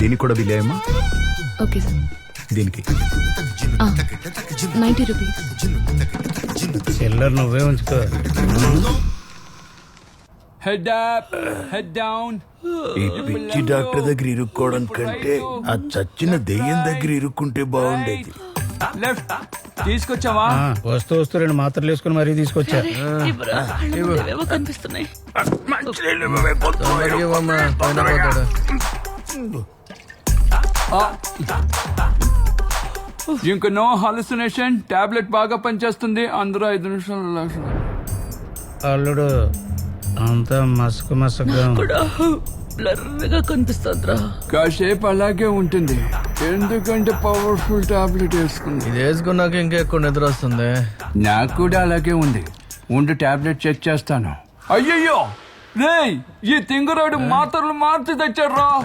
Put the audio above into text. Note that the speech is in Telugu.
దీనికి కూడా బిల్ అయ్యమ్మా. Okay sir. దీనికి 90 రూపీస్. చిల్లర నువ్వే ఉంచుకో. Head up, head down. ఈ పిచ్చి డాక్టర్ దగ్గర ఇరుక్కోవడం కంటే ఆ చచ్చిన దెయ్యం దగ్గర ఇరుక్కుంటే బాగుండేది. లెఫ్ట్. తీసుకొచ్చావా? వస్తూ వస్తూ 2 మాత్రలు వేసుకుని మరీ తీసుకొచ్చా. కనిపిస్తున్నాయి. ఇంక నో హాలుసినేషన్. టాబ్లెట్ బాగా పనిచేస్తుంది. అందరూ 5 నిమిషాలు. అల్లుడు అంతా మసక మసకగా బ్లర్గా కనిపిస్తుందిరా. కాసేపు అలాగే ఉంటుంది, ఎందుకంటే పవర్ఫుల్ టాబ్లెట్ వేసుకుంది. ఇది వేసుకున్నాక ఇంకా ఎక్కువ నిద్ర వస్తుంది. నాకు కూడా అలాగే ఉంది. ఉండు, టాబ్లెట్ చెక్ చేస్తాను. అయ్యయ్యో రేయ్, ఈ తింగరాడు మాత్రలు మార్చి తెచ్చాడు రా.